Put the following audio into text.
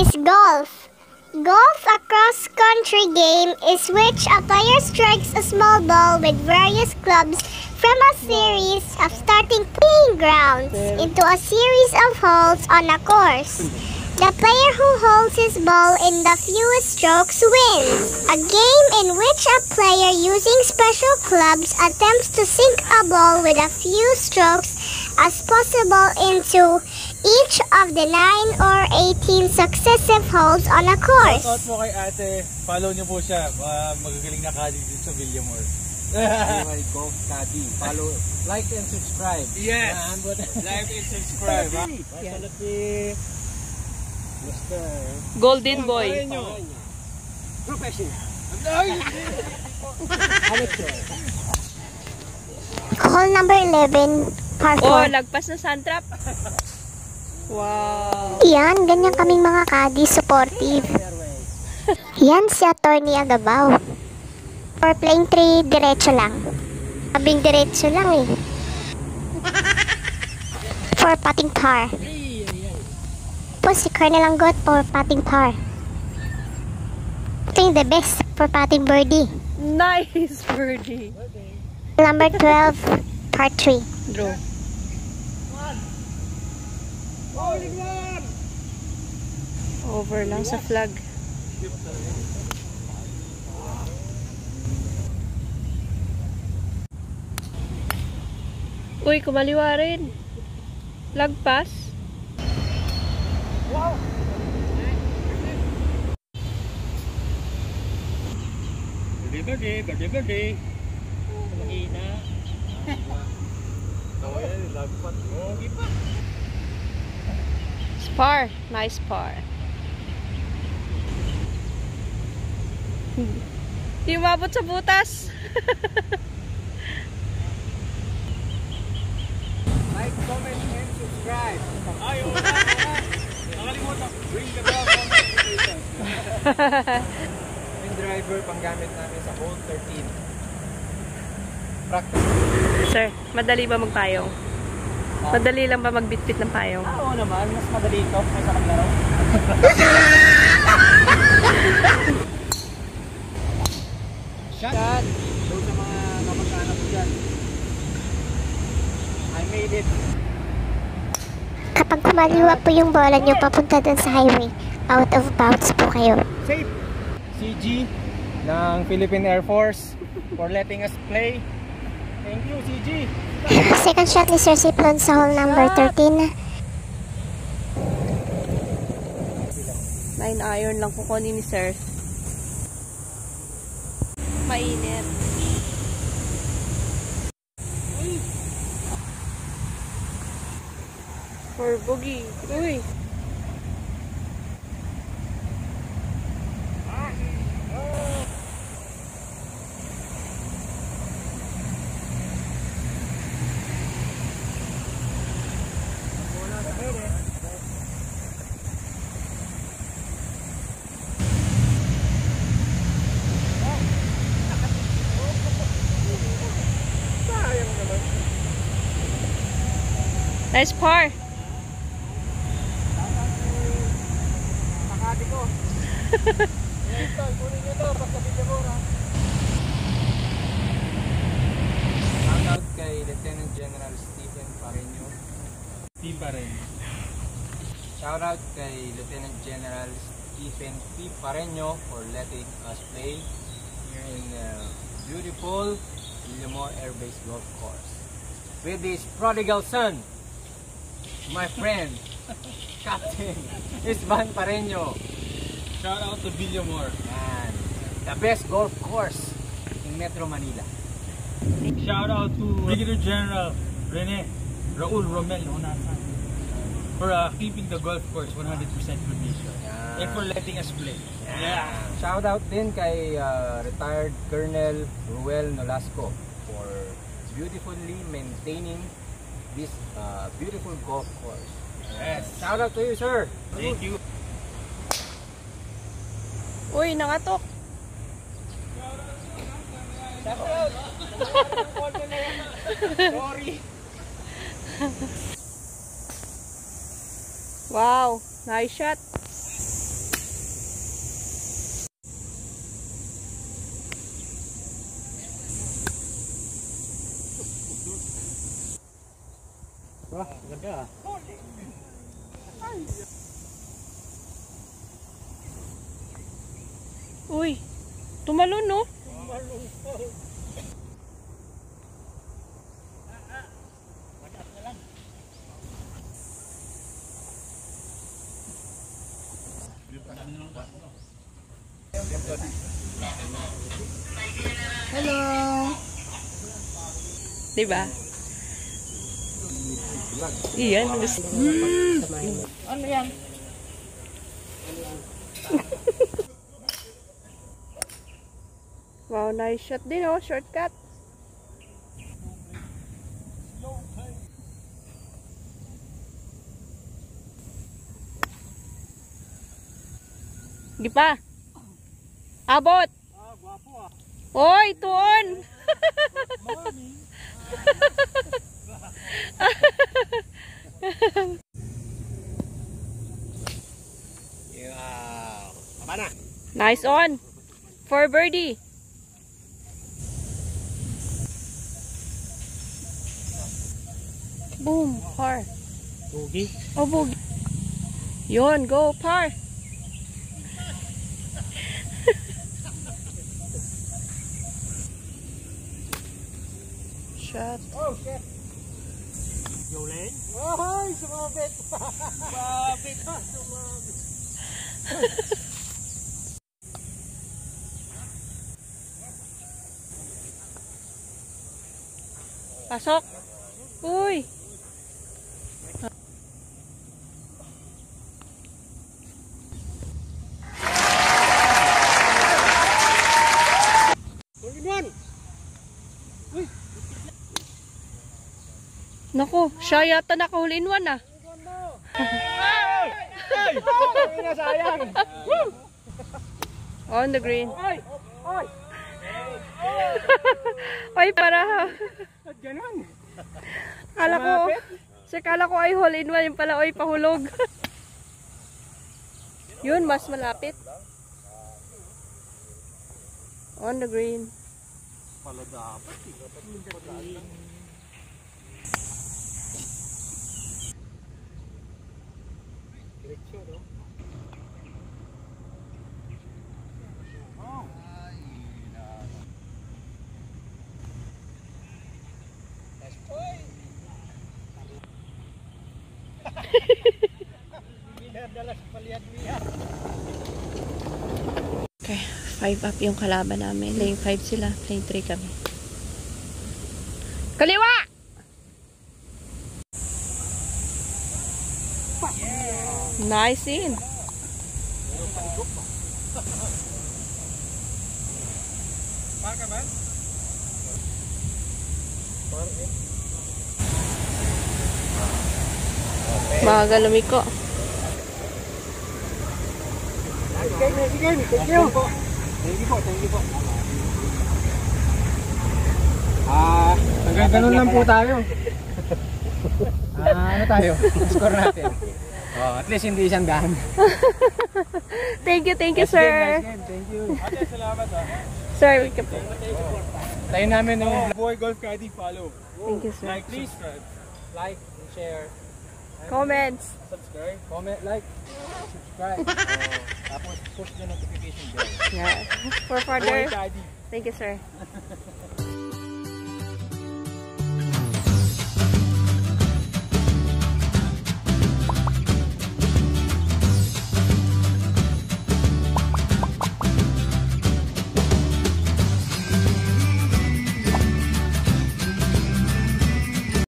is golf. Golf, a cross-country game, is which a player strikes a small ball with various clubs from a series of starting playing grounds into a series of holes on a course. The player who holds his ball in the fewest strokes wins. A game in which a player using special clubs attempts to sink a ball with a few strokes as possible into each of the 9 or 18 successive holes on a course. Shout out po kay ate. Follow niyo po siya. Magagaling na caddy dito sa Villamor. Anyway, golf caddy. Follow, like and subscribe. Yes. Like and subscribe. Golden Boy. Professional. Hole number 11, par 4. Oh, lagpas na sand trap. Wow. Yan, ganyan kaming mga caddy, supportive. Yan si Attorney Agabaw. For playing 3, diretso lang. Sabing diretso lang eh. For putting par. Po si Colonel Anggot for putting par. Ito yung the best for putting birdie. Nice birdie. Number 12, par 3. Draw. Over lang sa flag. Uy, kumaliwa rin. Lagpas. Wow! Birthday. Mahina. Lagpas mo. Par. Nice par. Di umabot sa butas. Like, comment, and subscribe. Ayaw na. Nakalimutan. Bring the bell for notifications. Yung driver panggamit namin sa hole 13. Practice. Sir, madali ba magpayong? Madali lang ba magbitbit ng payong? Oo naman, mas madali ito kaysa maglaro. Shot! Doon sa mga kamag-anak ko dyan. I made it. Kapag kumaliwa po yung bola nyo papunta dun sa highway, out of bounds po kayo. Safe! CG ng Philippine Air Force for letting us play. Thank you, CG! Second shot ni Sir Siplon sa hole number 13. 9 iron lang kukunin ni Sir. Mainit. For boogie. Uy. Nice par. Makati ko. Kunin nyo ito pagka Villamor. Shoutout kay Lieutenant General Stephen Pareño. Team pa rin. Shoutout kay Lieutenant General Stephen P. Pareño for letting us play here in the beautiful Villamor Air Base Golf Course with his prodigal son, my friend, Captain Isban Pareño. Shout out to Villamor. And the best golf course in Metro Manila. Shout out to Brigadier General Raul Romel Honasan for keeping the golf course 100% condition and for letting us play. Yeah. Shout out din kay retired Colonel Ruel Nolasco for beautifully maintaining this beautiful golf course. Yes. Shout out to you, sir. Thank you. Uy, nangatok. Shout out. Sorry. Wow, nice shot. ka. Uy, tumalon no? Hello! Diba? Iyan. Ano yan? Wow, nice shot din oh. Shortcut. Di pa. Abot. Guwapo ah. Oy, tuon. Morning. Yeah. Tama na. Nice on. For birdie. Boom, par. Bogey. Oh, bogey. Yun, go, par. Shot. Oh, shit. Yolene? Oh, sumabit. Sumabit. Sumabit. Pasok. Uy. Naku, siya yata nakahuli in one ah. Sayang! On the green. Ay! Ay! Ay, para. At ganun! Kala ko, kala ko ay hole in one. Yung pala ay pahulog. Yun, mas malapit. On the green. Pala dapat. Diretso, no? Oh. Nice point. Okay, 5 up yung kalaban namin. Lane 5 sila, lane 3 kami. Kaliwa! Nice in. Marka ba? Maga lumiko. Sige, thank you! Thank you po. Hanggang ganun lang po tayo. Ano tayo? Score natin. Oh, at least hindi isang daan. Thank you, sir. Nice game, thank you. Ate, salamat ah. Sir, we can po. Tayo namin ng Boy Golf Caddy, follow. Thank you, sir. Like, please, subscribe. like, share, Comments. Subscribe. comment, like, subscribe. Tapos push the notification bell. Yeah. For Boy further. Caddy. Thank you, sir.